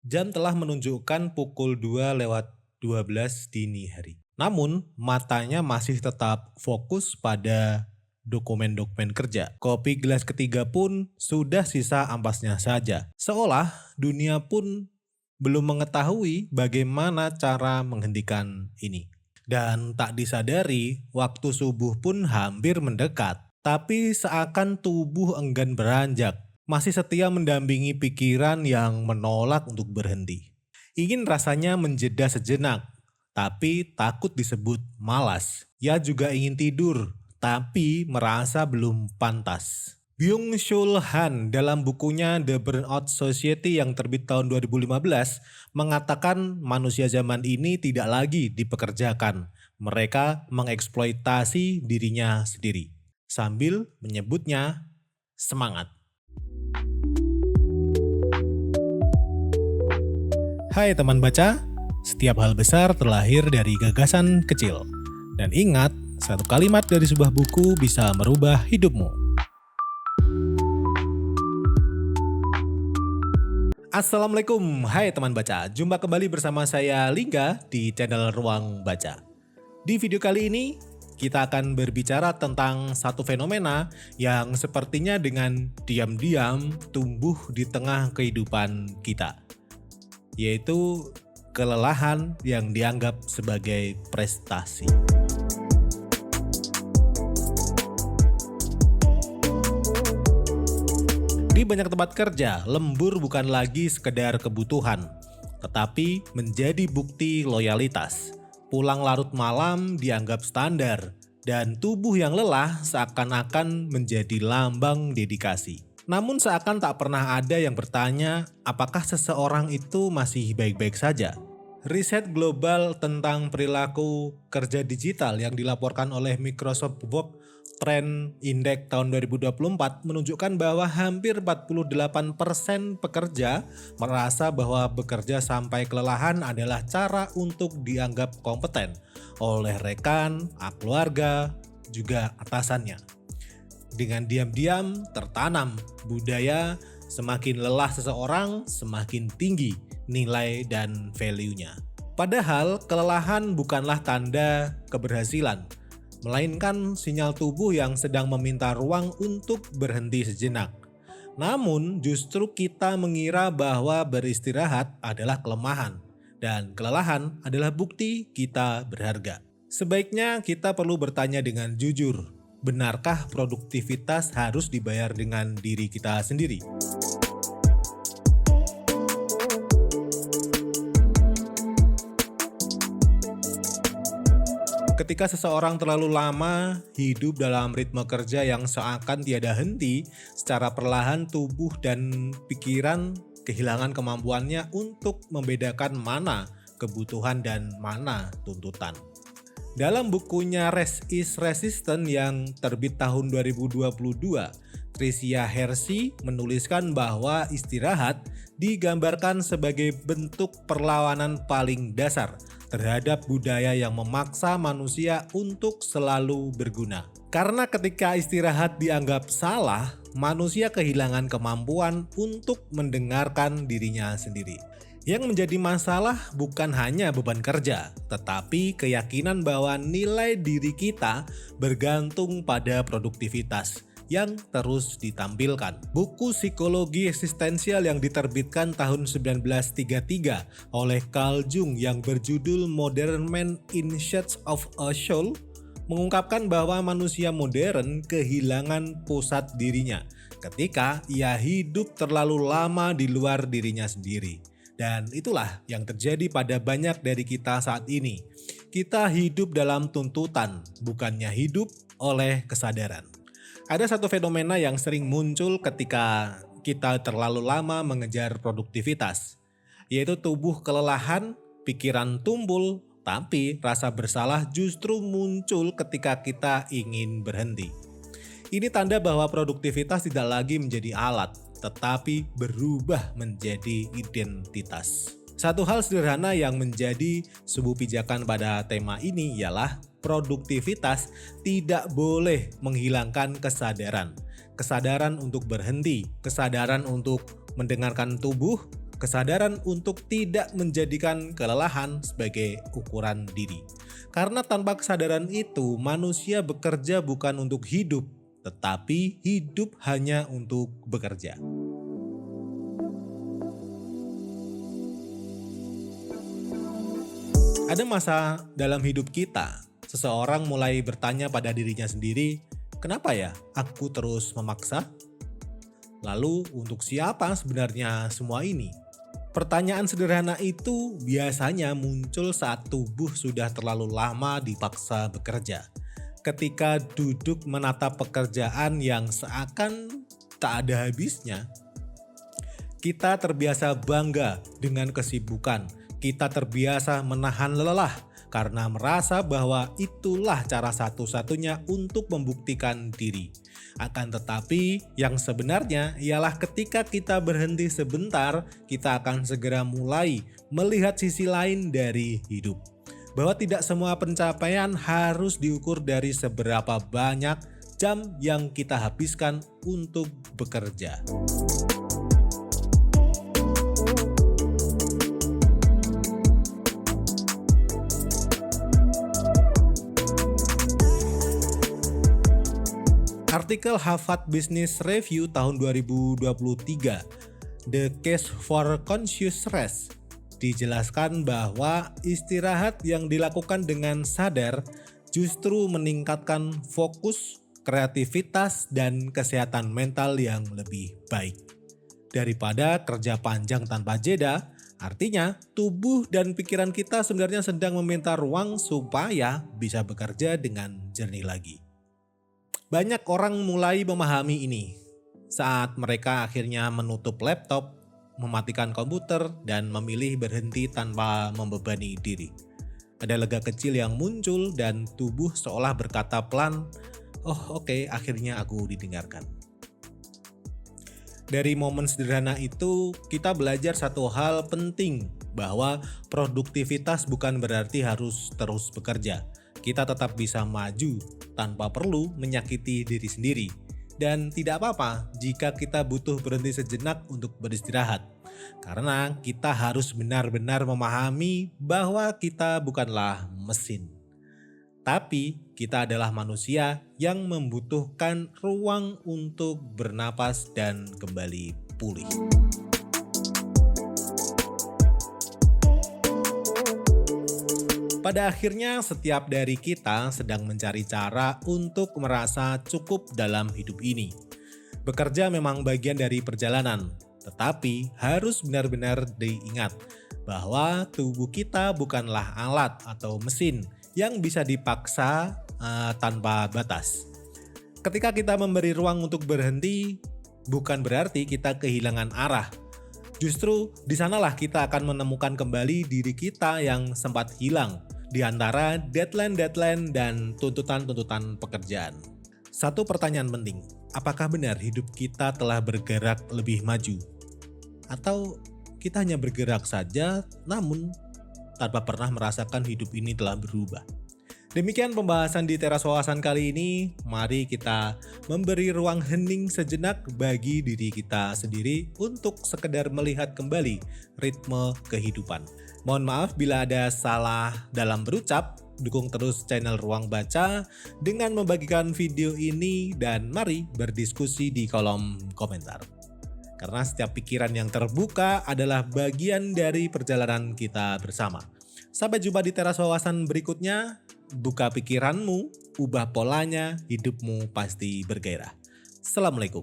Jam telah menunjukkan pukul 2:12 dini hari. Namun, matanya masih tetap fokus pada dokumen-dokumen kerja. Kopi gelas ketiga pun sudah sisa ampasnya saja. Seolah dunia pun belum mengetahui bagaimana cara menghentikan ini. Dan tak disadari, waktu subuh pun hampir mendekat. Tapi seakan tubuh enggan beranjak, masih setia mendampingi pikiran yang menolak untuk berhenti. Ingin rasanya menjeda sejenak, tapi takut disebut malas. Ia juga ingin tidur, tapi merasa belum pantas. Byung-Chul Han dalam bukunya The Burnout Society yang terbit tahun 2015 mengatakan manusia zaman ini tidak lagi dipekerjakan. Mereka mengeksploitasi dirinya sendiri sambil menyebutnya semangat. Hai teman baca, setiap hal besar terlahir dari gagasan kecil. Dan ingat, satu kalimat dari sebuah buku bisa merubah hidupmu. Assalamualaikum, hai teman baca. Jumpa kembali bersama saya Lingga di channel Ruang Baca. Di video kali ini, kita akan berbicara tentang satu fenomena yang sepertinya dengan diam-diam tumbuh di tengah kehidupan kita, yaitu kelelahan yang dianggap sebagai prestasi. Di banyak tempat kerja, lembur bukan lagi sekedar kebutuhan, tetapi menjadi bukti loyalitas. Pulang larut malam dianggap standar, dan tubuh yang lelah seakan-akan menjadi lambang dedikasi. Namun seakan tak pernah ada yang bertanya apakah seseorang itu masih baik-baik saja. Riset global tentang perilaku kerja digital yang dilaporkan oleh Microsoft Work Trend Index tahun 2024 menunjukkan bahwa hampir 48% pekerja merasa bahwa bekerja sampai kelelahan adalah cara untuk dianggap kompeten oleh rekan, keluarga, juga atasannya. Dengan diam-diam tertanam budaya semakin lelah seseorang, semakin tinggi nilai dan value-nya. Padahal kelelahan bukanlah tanda keberhasilan, melainkan sinyal tubuh yang sedang meminta ruang untuk berhenti sejenak. Namun justru kita mengira bahwa beristirahat adalah kelemahan dan kelelahan adalah bukti kita berharga. Sebaiknya kita perlu bertanya dengan jujur, benarkah produktivitas harus dibayar dengan diri kita sendiri? Ketika seseorang terlalu lama hidup dalam ritme kerja yang seakan tiada henti, secara perlahan tubuh dan pikiran kehilangan kemampuannya untuk membedakan mana kebutuhan dan mana tuntutan. Dalam bukunya Rest is Resistance yang terbit tahun 2022, Tricia Hersey menuliskan bahwa istirahat digambarkan sebagai bentuk perlawanan paling dasar terhadap budaya yang memaksa manusia untuk selalu berguna. Karena ketika istirahat dianggap salah, manusia kehilangan kemampuan untuk mendengarkan dirinya sendiri. Yang menjadi masalah bukan hanya beban kerja, tetapi keyakinan bahwa nilai diri kita bergantung pada produktivitas yang terus ditampilkan. Buku Psikologi Eksistensial yang diterbitkan tahun 1933 oleh Carl Jung yang berjudul Modern Man in Search of a Soul mengungkapkan bahwa manusia modern kehilangan pusat dirinya ketika ia hidup terlalu lama di luar dirinya sendiri. Dan itulah yang terjadi pada banyak dari kita saat ini. Kita hidup dalam tuntutan, bukannya hidup oleh kesadaran. Ada satu fenomena yang sering muncul ketika kita terlalu lama mengejar produktivitas, yaitu tubuh kelelahan, pikiran tumpul, tapi rasa bersalah justru muncul ketika kita ingin berhenti. Ini tanda bahwa produktivitas tidak lagi menjadi alat, tetapi berubah menjadi identitas. Satu hal sederhana yang menjadi sebuah pijakan pada tema ini ialah produktivitas tidak boleh menghilangkan kesadaran. Kesadaran untuk berhenti, kesadaran untuk mendengarkan tubuh, Kesadaran untuk tidak menjadikan kelelahan sebagai ukuran diri. Karena tanpa kesadaran itu, manusia bekerja bukan untuk hidup, tetapi hidup hanya untuk bekerja. Ada masa dalam hidup kita, seseorang mulai bertanya pada dirinya sendiri, kenapa ya aku terus memaksa? Lalu untuk siapa sebenarnya semua ini? Pertanyaan sederhana itu biasanya muncul saat tubuh sudah terlalu lama dipaksa bekerja. Ketika duduk menatap pekerjaan yang seakan tak ada habisnya, kita terbiasa bangga dengan kesibukan. Kita terbiasa menahan lelah karena merasa bahwa itulah cara satu-satunya untuk membuktikan diri. Akan tetapi yang sebenarnya ialah ketika kita berhenti sebentar, kita akan segera mulai melihat sisi lain dari hidup. Bahwa tidak semua pencapaian harus diukur dari seberapa banyak jam yang kita habiskan untuk bekerja. Artikel Harvard Business Review tahun 2023, The Case for Conscious Rest, dijelaskan bahwa istirahat yang dilakukan dengan sadar justru meningkatkan fokus, kreativitas, dan kesehatan mental yang lebih baik. Daripada kerja panjang tanpa jeda, artinya tubuh dan pikiran kita sebenarnya sedang meminta ruang supaya bisa bekerja dengan jernih lagi. Banyak orang mulai memahami ini saat mereka akhirnya menutup laptop, mematikan komputer, dan memilih berhenti tanpa membebani diri. Ada lega kecil yang muncul dan tubuh seolah berkata pelan, "Oh oke, akhirnya aku didengarkan." Dari momen sederhana itu, kita belajar satu hal penting, bahwa produktivitas bukan berarti harus terus bekerja. Kita tetap bisa maju tanpa perlu menyakiti diri sendiri. Dan tidak apa-apa jika kita butuh berhenti sejenak untuk beristirahat. Karena kita harus benar-benar memahami bahwa kita bukanlah mesin. Tapi kita adalah manusia yang membutuhkan ruang untuk bernapas dan kembali pulih. Pada akhirnya setiap dari kita sedang mencari cara untuk merasa cukup dalam hidup ini. Bekerja memang bagian dari perjalanan, tetapi harus benar-benar diingat bahwa tubuh kita bukanlah alat atau mesin yang bisa dipaksa tanpa batas. Ketika kita memberi ruang untuk berhenti, bukan berarti kita kehilangan arah. Justru di sanalah kita akan menemukan kembali diri kita yang sempat hilang di antara deadline-deadline dan tuntutan-tuntutan pekerjaan. Satu pertanyaan penting, apakah benar hidup kita telah bergerak lebih maju? Atau kita hanya bergerak saja namun tanpa pernah merasakan hidup ini telah berubah? Demikian pembahasan di Teras Wawasan kali ini. Mari kita memberi ruang hening sejenak bagi diri kita sendiri untuk sekedar melihat kembali ritme kehidupan. Mohon maaf bila ada salah dalam berucap. Dukung terus channel Ruang Baca dengan membagikan video ini dan mari berdiskusi di kolom komentar. Karena setiap pikiran yang terbuka adalah bagian dari perjalanan kita bersama. Sampai jumpa di Teras Wawasan berikutnya. Buka pikiranmu, ubah polanya, hidupmu pasti bergairah. Assalamualaikum.